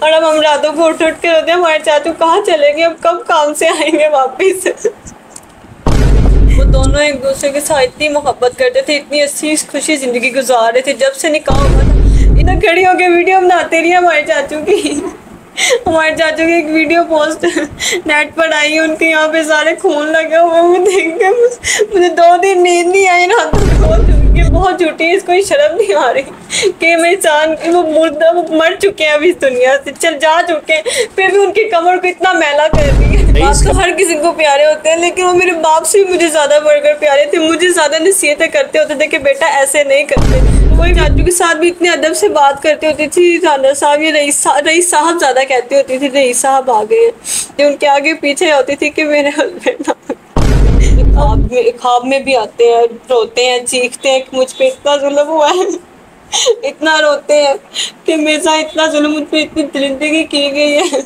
और अब हम रातों को उठ उठ के रोते हैं हमारे चाचू कहाँ चले गए, अब कब काम से आएंगे वापिस। वो दोनों एक दूसरे के साथ इतनी मोहब्बत करते थे, इतनी अच्छी खुशी जिंदगी गुजार रहे थे। जब से निकाह हुआ था इतना खड़ी होकर वीडियो बनाते रही हमारे चाचू की। हमारे चाचू की एक वीडियो पोस्ट नेट पर आई, उनके यहाँ पे सारे खून लगे हुए। वो देख के मुझे 2 दिन नींद नहीं आई रात को। बहुत झूठी है, इसको शर्म नहीं आ रही कि मैं इंसान वो मुर्दा, वो मर चुके हैं अभी इस दुनिया से, चल जा चुके हैं, फिर भी उनकी कमर को इतना मैला कर दिया। बाप तो हर किसी को प्यारे होते हैं, लेकिन वो मेरे बाप से भी मुझे ज्यादा बढ़कर प्यारे थे। मुझे ज्यादा नसीहतें करते होते थे कि बेटा ऐसे नहीं करते। वही चाचू के साथ भी इतने अदब से बात करती होती थी। राना साहब या रईस साहब ज्यादा कहती होती थी, रईस साहब आ गए। उनके आगे पीछे होती थी कि मेरे हस्बैंड ख्वाब में भी आते हैं, रोते हैं, चीखते हैं कि मुझ पे इतना जुल्म हुआ है। इतना रोते हैं कि मेरे साथ इतना जुल्म, मुझ पे इतनी दरिंदगी की गई है।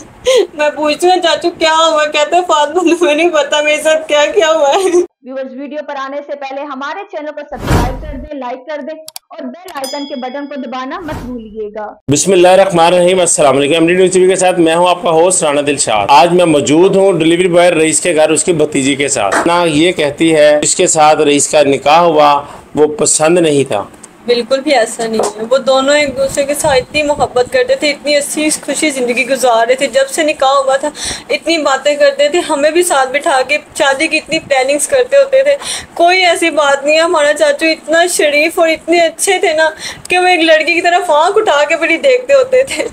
मैं पूछती हूँ चाचू क्या हुआ, कहते हैं फातिमा तुम्हें नहीं पता मेरे साथ क्या क्या हुआ है। व्यूअर्स, वीडियो पर आने से पहले हमारे चैनल को सब्सक्राइब कर दें, लाइक कर दें और बेल आइकन के बटन को दबाना मत भूलिएगा। बिस्मिल्लाहिर्रहमानिर्रहीम, अस्सलाम वालेकुम। एमडी न्यूज़ टीवी के साथ मैं हूं आपका होस्ट राना दिलशाद। आज मैं मौजूद हूं डिलीवरी बॉय रईस के घर, उसकी भतीजी के साथ। ना ये कहती है इसके साथ रईस का निकाह हुआ वो पसंद नहीं था। बिल्कुल भी ऐसा नहीं है। वो दोनों एक दूसरे के साथ इतनी मोहब्बत करते थे, इतनी अच्छी खुशी ज़िंदगी गुजार रहे थे। जब से निकाह हुआ था इतनी बातें करते थे, हमें भी साथ बिठा के शादी की इतनी प्लानिंग्स करते होते थे। कोई ऐसी बात नहीं है। हमारा चाचू इतना शरीफ और इतने अच्छे थे ना कि वो एक लड़की की तरफ आँख उठा के बड़ी देखते होते थे।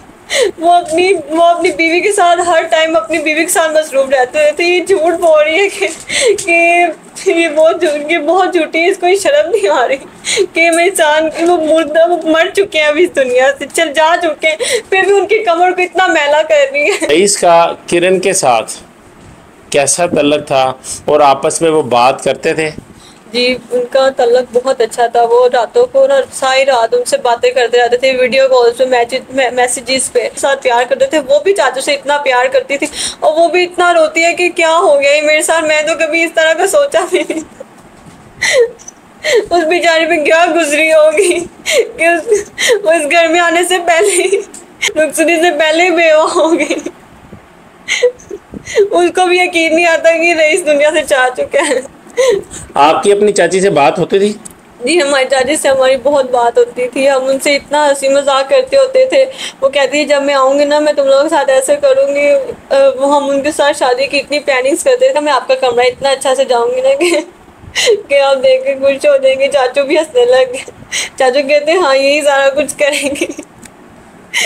वो अपनी बीवी के साथ हर टाइम अपनी बीवी के साथ मसरूफ रहते थे। ये झूठ बोल रही है कि ये बहुत झूठी है, इसको शर्म नहीं आ रही कि मैं इंसान वो मुर्दा, वो मर चुके हैं अभी इस दुनिया से, चल जा चुके हैं, फिर भी उनकी कमर को इतना मैला कर रही है। रईस का किरण के साथ कैसा तल्लक था और आपस में वो बात करते थे? जी, उनका तल्लक बहुत अच्छा था। वो रातों को ना सारी रात उनसे बातें करते रहते थे, वीडियो कॉल्स पे, मैसेजेस पे साथ प्यार करते थे। वो भी चाचू से इतना प्यार करती थी और वो भी इतना रोती है कि क्या हो गया मेरे साथ, मैं तो कभी इस तरह का सोचा भी नहीं। उस बेचारी पे क्या गुजरी होगी कि वो इस घर में आने से पहले ही, रुखसती से पहले ही बेवा हो गई। उसको भी यकीन नहीं आता कि रईस दुनिया से जा चुका है। आपकी अपनी चाची से बात होती थी? जी, हमारी चाची से हमारी बहुत बात होती थी। हम उनसे इतना हंसी मजाक करते होते थे। वो कहती है जब मैं आऊँगी ना मैं तुम लोगों के साथ ऐसे करूँगी। वो हम उनके साथ शादी की इतनी प्लानिंग्स करते थे। मैं आपका कमरा इतना अच्छा से जाऊँगी ना कि आप देख के खुश हो जाएंगे। चाचू भी हंसने लग गए। चाचू कहते हैं हाँ यही सारा कुछ करेंगे।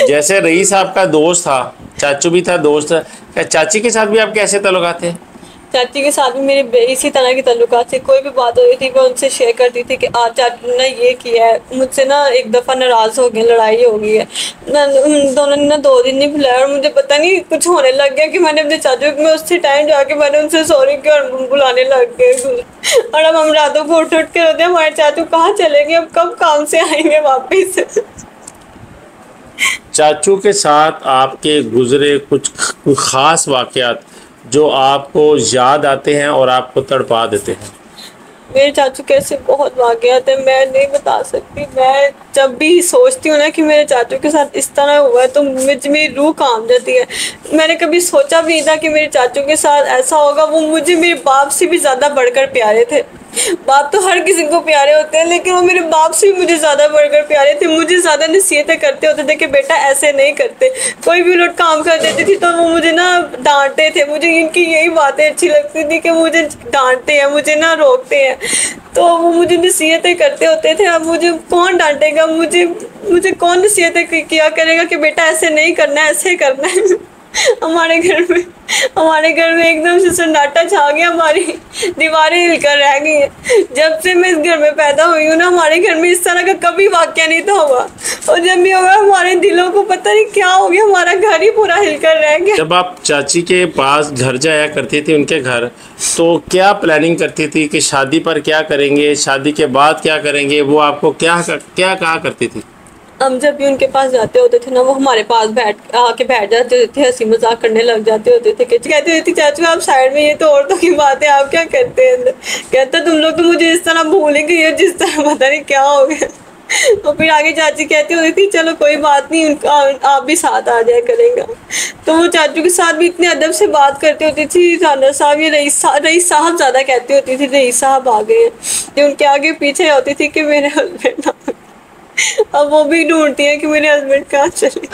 जैसे रईस आपका दोस्त था, चाचू भी था दोस्त, क्या चाची के साथ भी आप कैसे ताल्लुकात थे? चाची के साथ भी मेरे इसी तरह की ताल्लुकात थे। कोई भी बात हो रही थी मैं उनसे शेयर करती थी कि आज चाचू ने ये किया है, मुझसे ना एक दफ़ा नाराज़ हो गए, लड़ाई हो गई है। दोनों ने ना 2 दिन नहीं बुलाया और मुझे पता नहीं कुछ होने लग गया कि मैंने अपने चाचू में उसी टाइम जाके मैंने उनसे सॉरी किया और बुलाने लग गए। और अब हम रातों को उठ उठ के रोते हैं हमारे चाचू कहाँ चले गए, अब कब काम से आएंगे वापिस। चाचू के साथ आपके गुजरे कुछ ख़ास वाक़यात जो आपको याद आते हैं और आपको तड़पा देते हैं? मेरे चाचू के ऐसे बहुत वाक़यात हैं, मैं नहीं बता सकती। मैं जब भी सोचती हूँ ना कि मेरे चाचू के साथ इस तरह हुआ है तो मेरी रूह कांप जाती है। मैंने कभी सोचा भी नहीं था कि मेरे चाचू के साथ ऐसा होगा। वो मुझे मेरे बाप से भी ज़्यादा बढ़कर प्यारे थे। बाप तो हर किसी को प्यारे होते हैं, लेकिन वो मेरे बाप से भी मुझे ज़्यादा बढ़कर प्यारे थे। मुझे ज़्यादा नसीहतें करते होते थे कि बेटा ऐसे नहीं करते। कोई भी लोग काम कर देती थी तो वो मुझे ना डांटते थे। मुझे इनकी यही बातें अच्छी लगती थी कि मुझे डांटते हैं, मुझे ना रोकते हैं। तो वो मुझे नसीहतें करते होते थे। अब मुझे कौन डांटेगा, मुझे कौन नसीहतें किया करेगा कि बेटा ऐसे नहीं करना है, ऐसे करना है। हमारे घर में एकदम से सन्नाटा छा गया। हमारी दीवारें हिलकर रह गई हैं। जब से मैं इस घर में पैदा हुई हूँ ना हमारे घर में इस तरह का कभी वाक़या नहीं था हुआ। और जब भी होगा हमारे दिलों को पता नहीं क्या हो गया, हमारा घर ही पूरा हिलकर रह गया। जब आप चाची के पास घर जाया करती थी उनके घर, तो क्या प्लानिंग करती थी कि शादी पर क्या करेंगे, शादी के बाद क्या करेंगे? वो आपको क्या कहा करती थी? हम जब भी उनके पास जाते होते थे ना वो हमारे पास आके बैठ जाते थे, हंसी मजाक करने लग जाते होते थे। कहते होती चाचू आप साइड में, ये तो औरतों की बात है, आप क्या करते हैं? कहता तुम लोग तो मुझे इस तरह भूल ही गई हो जिस तरह पता नहीं क्या हो गया। और फिर आगे चाची कहती होती थी चलो कोई बात नहीं, उनका आप भी साथ आ जाया करेंगे। तो वो चाचू के साथ भी इतने अदब से बात करती होती थी, राना साहब या रईस साहब ज़्यादा कहती होती थी, रईस साहब आ गए हैं। जो उनके आगे पीछे होती थी कि मेरे हस्बैंड, अब वो भी ढूंढती है कि मेरे हस्बैंड कहाँ चले।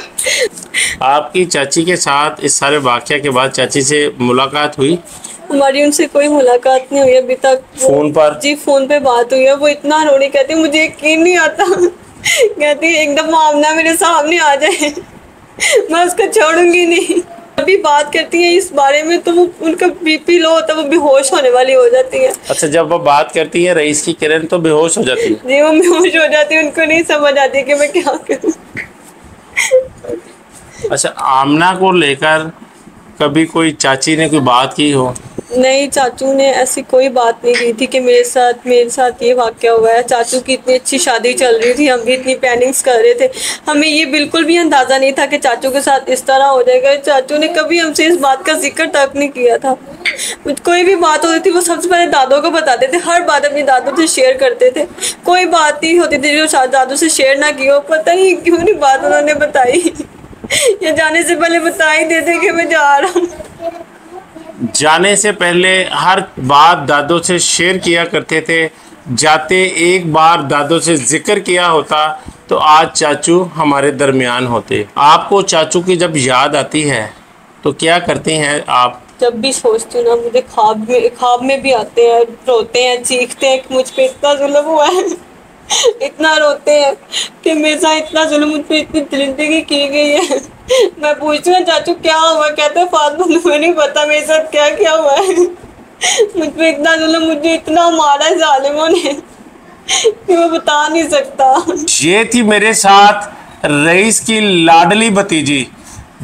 आपकी चाची के साथ इस सारे वाक़या के बाद चाची से मुलाकात हुई? हमारी उनसे कोई मुलाकात नहीं हुई अभी तक। फोन पर? जी फोन पे बात हुई है। वो इतना रोनी कहती मुझे यकीन नहीं आता, कहती एक दफा आमना मेरे सामने आ जाए मैं उसको छोड़ूंगी नहीं। अभी बात करती है इस बारे में तो वो उनका बीपी लो होता है, वो बेहोश होने वाली हो जाती है। अच्छा, जब वो बात करती है रईस की किरण तो बेहोश हो जाती है? जी वो बेहोश हो जाती है, उनको नहीं समझ आती कि मैं क्या करूं। अच्छा, आमना को लेकर कभी कोई चाची ने कोई बात की हो? नहीं, चाचू ने ऐसी कोई बात नहीं की थी कि मेरे साथ ये वाक़या हुआ है। चाचू की इतनी अच्छी शादी चल रही थी, हम भी इतनी प्लानिंग्स कर रहे थे, हमें ये बिल्कुल भी अंदाज़ा नहीं था कि चाचू के साथ इस तरह हो जाएगा। चाचू ने कभी हमसे इस बात का जिक्र तक नहीं किया था। कोई भी बात होती थी वो सबसे पहले दादों को बताते थे, हर बात अपनी दादों से शेयर करते थे। कोई बात नहीं होती थी जो दादों से शेयर ना की हो। पता नहीं क्यों नहीं बात उन्होंने बताई, ये जाने से पहले बता ही देते कि मैं जा रहा हूँ। जाने से पहले हर बात दादों से शेयर किया करते थे, जाते एक बार दादों से जिक्र किया होता तो आज चाचू हमारे दरमियान होते। आपको चाचू की जब याद आती है तो क्या करते हैं आप? जब भी सोचती हूँ ना, मुझे ख्वाब में भी आते हैं, रोते हैं, चीखते हैं कि मुझ पे इतना जुल्म हुआ है इतना रोते हैं कि मेरे साथ इतना जुल्म, मुझ पे इतनी दरिंदगी की गई है। मैं पूछती हूँ चाचू क्या हुआ, कहते हैं फातिमा तुम्हें नहीं पता मेरे साथ क्या क्या हुआ है। मुझ पे इतना जुल्म, मुझे इतना मारा है जालिमों ने कि मैं बता नहीं सकता। ये थी मेरे साथ रईस की लाडली भतीजी,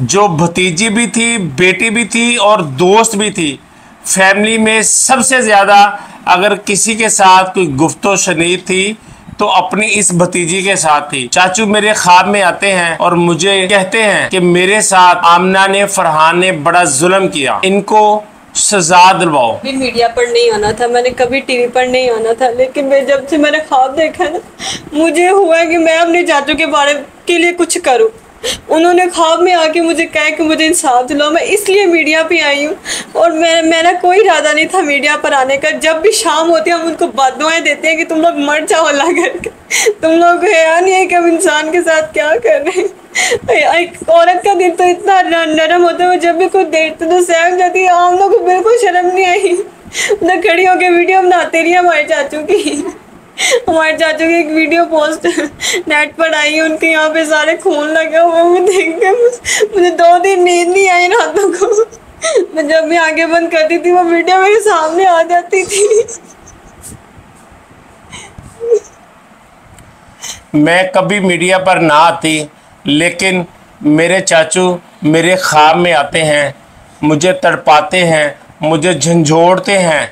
जो भतीजी भी थी, बेटी भी थी और दोस्त भी थी। फैमिली में सबसे ज़्यादा अगर किसी के साथ कोई गुफ्तो शनीद थी तो अपनी इस भतीजी के साथ थी। चाचू मेरे ख्वाब में आते हैं और मुझे कहते हैं कि मेरे साथ आमना ने, फरहान ने बड़ा जुल्म किया, इनको सजा दिलवाओ। भी मीडिया पर नहीं आना था, मैंने कभी टीवी पर नहीं आना था, लेकिन मैं जब से मैंने ख्वाब देखा ना, मुझे हुआ कि मैं अपने चाचू के बारे के लिए कुछ करूं। उन्होंने ख्वाब में आके मुझे कहा कि मुझे इंसाफ दिलाओ, मैं इसलिए मीडिया पे आई हूँ। और मेरा कोई इरादा नहीं था मीडिया पर आने का। जब भी शाम होती है हम उनको बददुआएं देते हैं कि तुम लोग मर जाओ अल्लाह करके, तुम लोग को ख्याल नहीं है कि हम इंसान के साथ क्या कर रहे हैं। एक औरत का दिल तो इतना नरम होता है, वो जब भी कुछ देखते तो सहम जाती है। हम लोग को बिल्कुल शर्म नहीं आई, मतलब खड़ी होकर वीडियो बनाते रही हमारे चाचू की। हमारे चाचू की एक वीडियो पोस्ट नेट पर आई है, उनके यहाँ पे सारे खून लगे हुए, मैं देख के मुझे 2 दिन नींद नहीं आई रातों को। मैं जब भी आंखें बंद करती थी वो वीडियो मेरे सामने आ जाती थी। मैं कभी मीडिया पर ना आती, लेकिन मेरे चाचू मेरे ख्वाब में आते हैं, मुझे तड़पाते हैं, मुझे झंझोड़ते हैं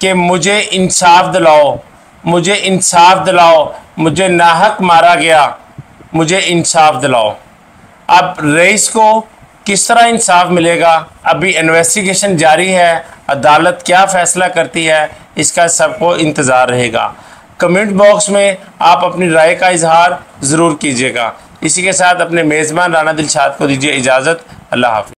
कि मुझे इंसाफ दिलाओ, मुझे इंसाफ दिलाओ, मुझे नाहक मारा गया, मुझे इंसाफ दिलाओ। अब रईस को किस तरह इंसाफ मिलेगा? अभी इन्वेस्टिगेशन जारी है, अदालत क्या फ़ैसला करती है इसका सबको इंतज़ार रहेगा। कमेंट बॉक्स में आप अपनी राय का इजहार ज़रूर कीजिएगा। इसी के साथ अपने मेज़बान राना दिलशाद को दीजिए इजाज़त। अल्लाह हाफ़िज़।